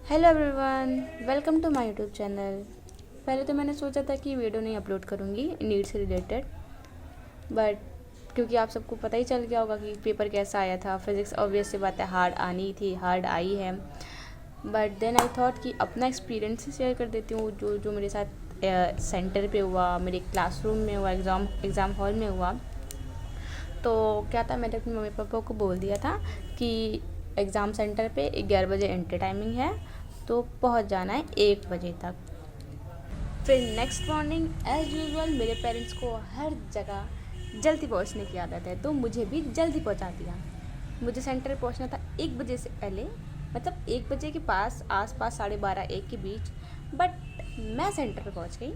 Hello everyone, welcome to my YouTube channel. पहले तो मैंने सोचा था कि वीडियो नहीं अपलोड करूँगी नीट से रिलेटेड, बट क्योंकि आप सबको पता ही चल गया होगा कि पेपर कैसा आया था। फिज़िक्स ऑब्वियस सी बात है, हार्ड आनी थी, हार्ड आई है। बट देन आई थॉट कि अपना एक्सपीरियंस ही शेयर कर देती हूँ, जो जो मेरे साथ सेंटर पे हुआ, मेरे क्लासरूम में हुआ, एग्ज़ाम हॉल में हुआ। तो क्या था, मैंने अपने मम्मी पापा को बोल दिया था कि एग्ज़ाम सेंटर पे 11 बजे एंट्री टाइमिंग है, तो पहुंच जाना है 1 बजे तक। फिर नेक्स्ट मॉर्निंग एज़ यूजुअल मेरे पेरेंट्स को हर जगह जल्दी पहुंचने की आदत है, तो मुझे भी जल्दी पहुंचा दिया। मुझे सेंटर पहुंचना था 1 बजे से पहले, मतलब 1 बजे के पास, आस-पास 12:30-1 के बीच। बट मैं सेंटर पे पहुंच गई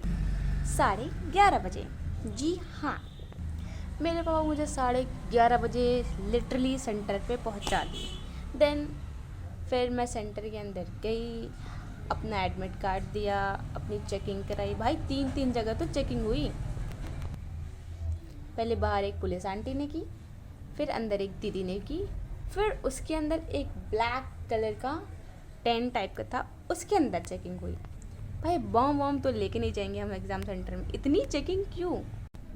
11:30 बजे। जी हाँ, मेरे पापा मुझे 11:30 बजे लिटरली सेंटर पे पहुंचा दिए। देन फिर मैं सेंटर के अंदर गई, अपना एडमिट कार्ड दिया, अपनी चेकिंग कराई। भाई 3 जगह तो चेकिंग हुई। पहले बाहर एक पुलिस आंटी ने की, फिर अंदर एक दीदी ने की, फिर उसके अंदर एक ब्लैक कलर का टेंट टाइप का था, उसके अंदर चेकिंग हुई। भाई बॉम्ब वॉम्ब तो लेके नहीं जाएंगे हम एग्ज़ाम सेंटर में, इतनी चेकिंग क्यों?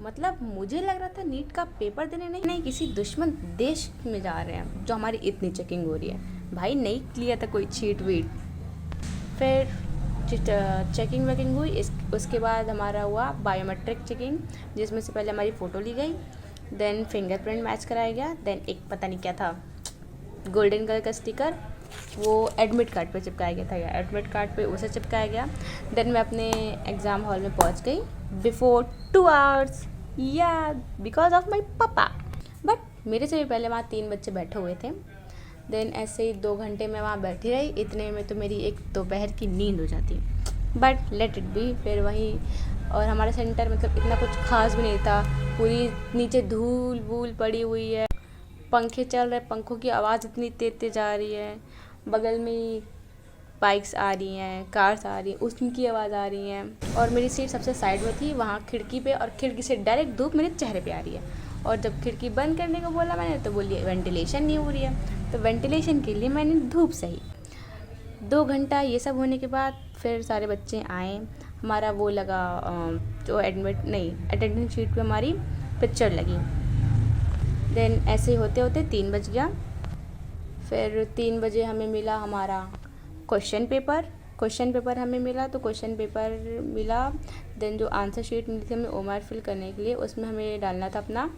मतलब मुझे लग रहा था नीट का पेपर देने नहीं किसी दुश्मन देश में जा रहे हैं, जो हमारी इतनी चेकिंग हो रही है। भाई नहीं लिया था कोई चीट वीट। फिर चेकिंग वेकिंग हुई। उसके बाद हमारा हुआ बायोमेट्रिक चेकिंग, जिसमें से पहले हमारी फ़ोटो ली गई, देन फिंगरप्रिंट मैच कराया गया, देन एक पता नहीं क्या था, गोल्डन कलर का स्टिकर, वो एडमिट कार्ड पे चिपकाया गया था, या एडमिट कार्ड पे उसे चिपकाया गया। देन मैं अपने एग्ज़ाम हॉल में पहुंच गई बिफोर 2 आवर्स, या बिकॉज ऑफ माई पापा। बट मेरे से भी पहले वहाँ 3 बच्चे बैठे हुए थे। देन ऐसे ही 2 घंटे मैं वहाँ बैठी रही, इतने में तो मेरी एक दोपहर की नींद हो जाती। But let it be. फिर वहीं, और हमारा सेंटर मतलब इतना कुछ खास भी नहीं था, पूरी नीचे धूल वूल पड़ी हुई है, पंखे चल रहे, पंखों की आवाज़ इतनी तेज तेज आ रही है, बगल में ही बाइक्स आ रही हैं, कार्स आ रही हैं, उनकी आवाज़ आ रही हैं। और मेरी सीट सबसे साइड में थी, वहाँ खिड़की पे, और खिड़की से डायरेक्ट धूप मेरे चेहरे पे आ रही है। और जब खिड़की बंद करने को बोला मैंने, तो बोलिए वेंटिलेशन नहीं हो रही है, तो वेंटिलेशन के लिए मैंने धूप सही। 2 घंटा ये सब होने के बाद फिर सारे बच्चे आए, हमारा वो लगा, जो अटेंडेंस शीट पे हमारी पिक्चर लगी। देन ऐसे ही होते होते 3 बज गया। फिर 3 बजे हमें मिला हमारा क्वेश्चन पेपर हमें मिला, तो क्वेश्चन पेपर मिला। देन जो आंसर शीट मिली थी हमें ओएमआर फिल करने के लिए, उसमें हमें डालना था अपना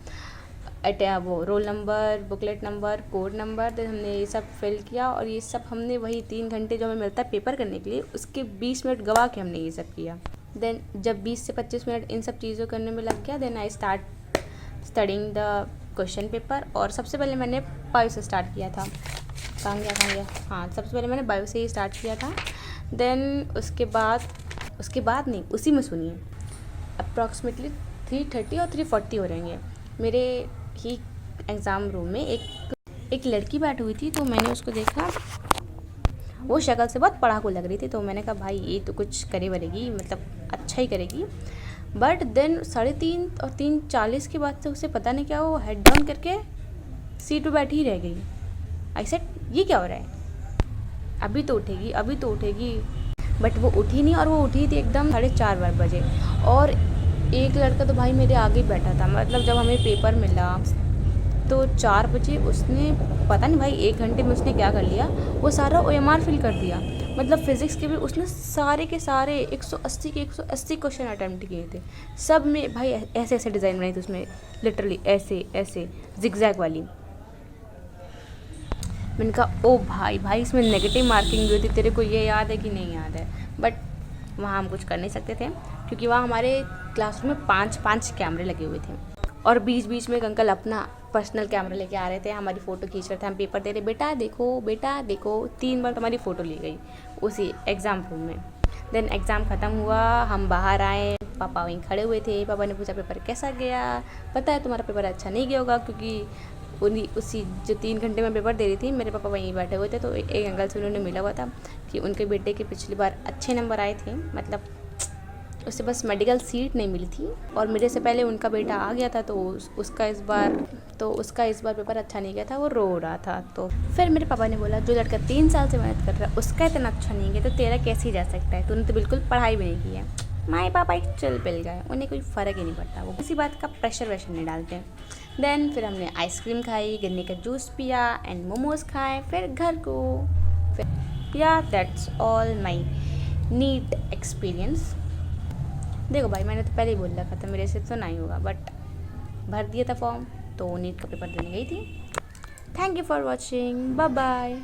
वो roll number, booklet number, code number. Then हमने ये सब फिल किया, और ये सब हमने वही 3 घंटे जो हमें मिलता है पेपर करने के लिए, उसके 20 मिनट गवा के हमने ये सब किया। देन जब 20 से 25 मिनट इन सब चीज़ों करने में लग गया, then I start studying the question paper. और सबसे पहले मैंने बायो से स्टार्ट किया था। कहाँ गया? हाँ, सबसे पहले मैंने बायो से ही स्टार्ट किया था। देन उसके बाद नहीं, उसी में सुनिए, अप्रॉक्सीमेटली 3:30 और 3:40 हो रहेंगे। मेरे ही एग्ज़ाम रूम में एक लड़की बैठी हुई थी, तो मैंने उसको देखा, वो शक्ल से बहुत पढ़ाकू लग रही थी, तो मैंने कहा भाई ये तो कुछ करे वरेगी, मतलब अच्छा ही करेगी। बट देन 3:30 और 3:40 के बाद से उसे पता नहीं क्या, वो हेड डाउन करके सीट पे बैठी ही रह गई। आई सेड ये क्या हो रहा है, अभी तो उठेगी। बट वो उठी नहीं, और वो उठी थी एकदम 4:30 बजे। और एक लड़का तो भाई मेरे आगे ही बैठा था, मतलब जब हमें पेपर मिला तो 4 बजे उसने, पता नहीं भाई 1 घंटे में उसने क्या कर लिया, वो सारा ओएमआर फिल कर दिया। मतलब फिज़िक्स के भी उसने सारे के सारे 180 के 180 क्वेश्चन अटैम्प्ट किए थे। सब में भाई ऐसे ऐसे डिज़ाइन बनाई थी उसमें, लिटरली ऐसे ऐसे जिगजैग वाली। मैंने कहा ओ भाई इसमें नेगेटिव मार्किंग भी होती, तेरे को ये याद है कि नहीं याद है? बट वहाँ हम कुछ कर नहीं सकते थे, क्योंकि वहाँ हमारे क्लासरूम में 5 कैमरे लगे हुए थे, और बीच बीच में एक अंकल अपना पर्सनल कैमरा लेके आ रहे थे, हमारी फ़ोटो खींच रहे थे। हम पेपर दे रहे, बेटा देखो 3 बार तो हमारी फ़ोटो ली गई उसी एग्ज़ाम रूम में। देन एग्ज़ाम ख़त्म हुआ, हम बाहर आए, पापा वहीं खड़े हुए थे। पापा ने पूछा पेपर कैसा गया? पता है तुम्हारा पेपर अच्छा नहीं गया होगा, क्योंकि उसी जो 3 घंटे में पेपर दे रही थी, मेरे पापा वहीं बैठे हुए थे। तो एक अंकल से उन्होंने मिला हुआ था कि उनके बेटे के पिछली बार अच्छे नंबर आए थे, मतलब उसे बस मेडिकल सीट नहीं मिली थी और मेरे से पहले उनका बेटा आ गया था, तो उसका इस बार पेपर अच्छा नहीं गया था, वो रो रहा था। तो फिर मेरे पापा ने बोला जो लड़का 3 साल से मेहनत कर रहा है उसका इतना अच्छा नहीं गया तो तेरा कैसे ही जा सकता है, तूने तो बिल्कुल पढ़ाई भी नहीं की है। माए पापा एक चिल पिल गए, उन्हें कोई फ़र्क ही नहीं पड़ता, वो किसी बात का प्रेशर वैशर नहीं डालते। देन फिर हमने आइसक्रीम खाई, गन्ने का जूस पिया एंड मोमोज़ खाए, फिर घर को। फिर या that's all my NEET experience. देखो भाई, मैंने तो पहले ही बोल रखा था मेरे से तो नहीं होगा, बट भर दिया था फॉर्म तो नीट का पेपर देने गई थी। Thank you for watching, bye bye.